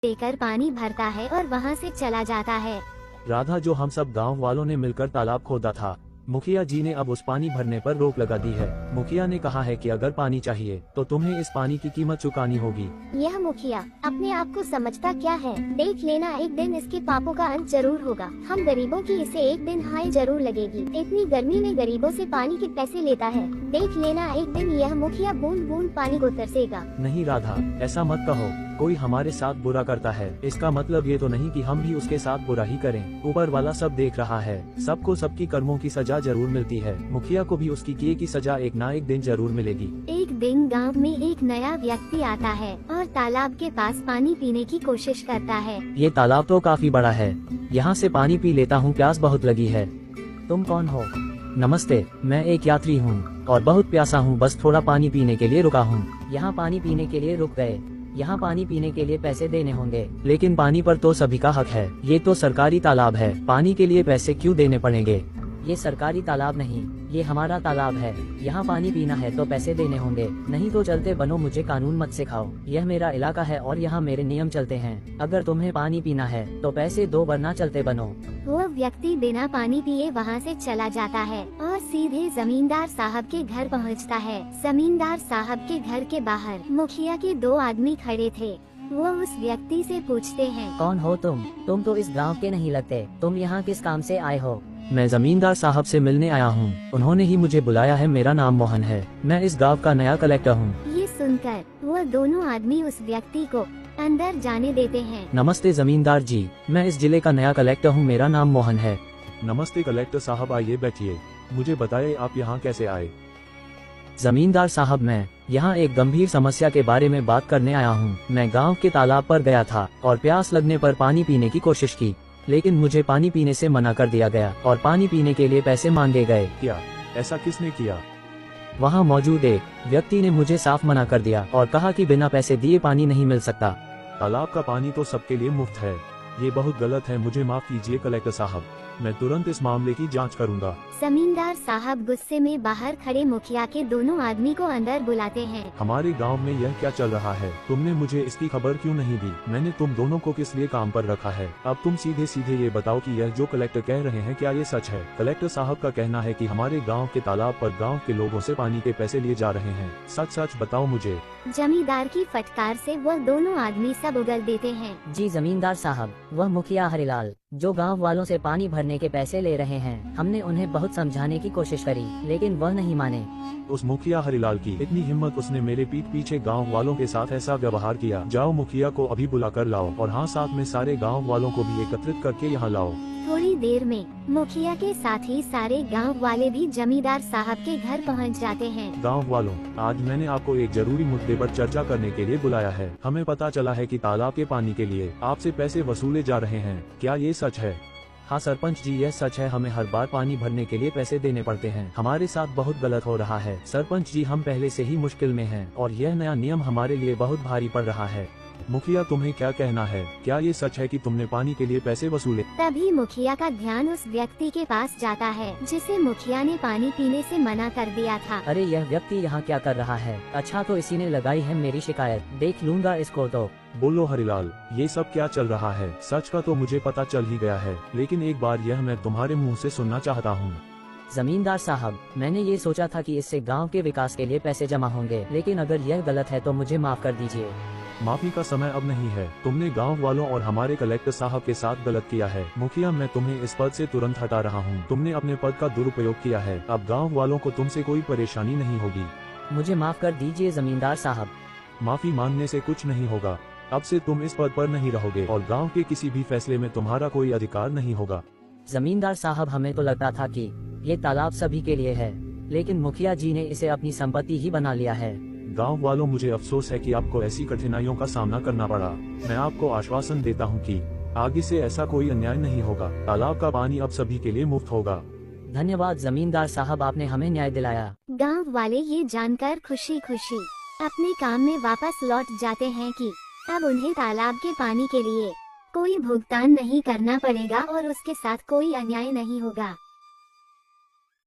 देकर पानी भरता है और वहाँ से चला जाता है। राधा, जो हम सब गांव वालों ने मिलकर तालाब खोदा था, मुखिया जी ने अब उस पानी भरने पर रोक लगा दी है। मुखिया ने कहा है कि अगर पानी चाहिए तो तुम्हें इस पानी की कीमत चुकानी होगी। यह मुखिया अपने आप को समझता क्या है? देख लेना, एक दिन इसके पापों का अंत जरूर होगा। हम गरीबों की इसे एक दिन हाय जरूर लगेगी। इतनी गर्मी में गरीबों से पानी के पैसे लेता है। देख लेना, एक दिन यह मुखिया बूंद बूंद पानी को तरसेगा। नहीं राधा, ऐसा मत कहो। कोई हमारे साथ बुरा करता है, इसका मतलब ये तो नहीं कि हम भी उसके साथ बुरा ही करें। ऊपर वाला सब देख रहा है। सबको सबकी कर्मों की सजा जरूर मिलती है। मुखिया को भी उसकी किए की सजा एक ना एक दिन जरूर मिलेगी। एक दिन गांव में एक नया व्यक्ति आता है और तालाब के पास पानी पीने की कोशिश करता है। ये तालाब तो काफी बड़ा है, यहाँ से पानी पी लेता हूँ, प्यास बहुत लगी है। तुम कौन हो? नमस्ते, मैं एक यात्री हूँ और बहुत प्यासा हूँ, बस थोड़ा पानी पीने के लिए रुका हूँ। यहाँ पानी पीने के लिए रुक गए? यहाँ पानी पीने के लिए पैसे देने होंगे। लेकिन पानी पर तो सभी का हक है, ये तो सरकारी तालाब है, पानी के लिए पैसे क्यों देने पड़ेंगे? ये सरकारी तालाब नहीं, ये हमारा तालाब है। यहाँ पानी पीना है तो पैसे देने होंगे, नहीं तो चलते बनो, मुझे कानून मत सिखाओ। यह मेरा इलाका है और यहाँ मेरे नियम चलते हैं। अगर तुम्हें पानी पीना है तो पैसे दो, वरना चलते बनो। वो व्यक्ति बिना पानी पिए वहाँ से चला जाता है और सीधे जमींदार साहब के घर पहुँचता है। जमींदार साहब के घर के बाहर मुखिया के दो आदमी खड़े थे। वो उस व्यक्ति से पूछते हैं, कौन हो तुम? तुम तो इस गांव के नहीं लगते। तुम यहाँ किस काम से आए हो? मैं जमींदार साहब से मिलने आया हूँ, उन्होंने ही मुझे बुलाया है। मेरा नाम मोहन है, मैं इस गांव का नया कलेक्टर हूँ। ये सुनकर वो दोनों आदमी उस व्यक्ति को अंदर जाने देते हैं। नमस्ते जमींदार जी, मैं इस जिले का नया कलेक्टर हूँ, मेरा नाम मोहन है। नमस्ते कलेक्टर साहब, आइए बैठिए। मुझे बताइए आप यहाँ कैसे आए? जमींदार साहब, मैं यहाँ एक गंभीर समस्या के बारे में बात करने आया हूँ। मैं गांव के तालाब पर गया था और प्यास लगने पर पानी पीने की कोशिश की, लेकिन मुझे पानी पीने से मना कर दिया गया और पानी पीने के लिए पैसे मांगे गए। क्या ऐसा किसने किया? वहाँ मौजूद एक व्यक्ति ने मुझे साफ मना कर दिया और कहा कि बिना पैसे दिए पानी नहीं मिल सकता। तालाब का पानी तो सबके लिए मुफ्त है, ये बहुत गलत है। मुझे माफ कीजिए कलेक्टर साहब, मैं तुरंत इस मामले की जांच करूंगा। जमींदार साहब गुस्से में बाहर खड़े मुखिया के दोनों आदमी को अंदर बुलाते हैं। हमारे गांव में यह क्या चल रहा है? तुमने मुझे इसकी खबर क्यों नहीं दी? मैंने तुम दोनों को किस लिए काम पर रखा है? अब तुम सीधे सीधे ये बताओ कि यह जो कलेक्टर कह रहे हैं क्या ये सच है? कलेक्टर साहब का कहना है कि हमारे गाँव के तालाब पर गाँव के लोगों से पानी के पैसे लिए जा रहे हैं। सच सच बताओ मुझे। जमींदार की फटकार से वह दोनों आदमी सब उगल देते हैं। जी जमींदार साहब, वह मुखिया हरिलाल जो गांव वालों से पानी भरने के पैसे ले रहे हैं, हमने उन्हें बहुत समझाने की कोशिश करी, लेकिन वह नहीं माने। उस मुखिया हरिलाल की इतनी हिम्मत, उसने मेरे पीठ पीछे गांव वालों के साथ ऐसा व्यवहार किया। जाओ मुखिया को अभी बुला कर लाओ और हाँ, साथ में सारे गांव वालों को भी एकत्रित करके यहाँ लाओ। थोड़ी देर में मुखिया के साथ ही सारे गांव वाले भी जमींदार साहब के घर पहुंच जाते हैं। गांव वालों, आज मैंने आपको एक जरूरी मुद्दे पर चर्चा करने के लिए बुलाया है। हमें पता चला है कि तालाब के पानी के लिए आपसे पैसे वसूले जा रहे हैं, क्या ये सच है? हाँ सरपंच जी, यह सच है। हमें हर बार पानी भरने के लिए पैसे देने पड़ते हैं। हमारे साथ बहुत गलत हो रहा है सरपंच जी, हम पहले से ही मुश्किल में हैं और यह नया नियम हमारे लिए बहुत भारी पड़ रहा है। मुखिया, तुम्हें क्या कहना है? क्या ये सच है कि तुमने पानी के लिए पैसे वसूले? तभी मुखिया का ध्यान उस व्यक्ति के पास जाता है जिसे मुखिया ने पानी पीने से मना कर दिया था। अरे यह व्यक्ति यहाँ क्या कर रहा है? अच्छा, तो इसी ने लगाई है मेरी शिकायत, देख लूंगा इसको तो। बोलो हरिलाल, ये सब क्या चल रहा है? सच का तो मुझे पता चल ही गया है, लेकिन एक बार यह मैं तुम्हारे मुँह से सुनना चाहता हूँ। जमींदार साहब, मैंने ये सोचा था कि इससे गांव के विकास के लिए पैसे जमा होंगे, लेकिन अगर यह गलत है तो मुझे माफ कर दीजिए। माफी का समय अब नहीं है। तुमने गांव वालों और हमारे कलेक्टर साहब के साथ गलत किया है। मुखिया, मैं तुम्हें इस पद से तुरंत हटा रहा हूं। तुमने अपने पद का दुरुपयोग किया है। अब गांव वालों को तुमसे कोई परेशानी नहीं होगी। मुझे माफ कर दीजिए जमींदार साहब। माफी मांगने से कुछ नहीं होगा। अब से तुम इस पद पर नहीं रहोगे और गाँव के किसी भी फैसले में तुम्हारा कोई अधिकार नहीं होगा। जमींदार साहब, हमें तो लगता था कि ये तालाब सभी के लिए है, लेकिन मुखिया जी ने इसे अपनी संपत्ति ही बना लिया है। गांव वालों, मुझे अफसोस है कि आपको ऐसी कठिनाइयों का सामना करना पड़ा। मैं आपको आश्वासन देता हूं कि आगे से ऐसा कोई अन्याय नहीं होगा। तालाब का पानी अब सभी के लिए मुफ्त होगा। धन्यवाद जमींदार साहब, आपने हमें न्याय दिलाया। गांव वाले ये जानकर खुशी खुशी अपने काम में वापस लौट जाते हैं कि अब उन्हें तालाब के पानी के लिए कोई भुगतान नहीं करना पड़ेगा और उसके साथ कोई अन्याय नहीं होगा।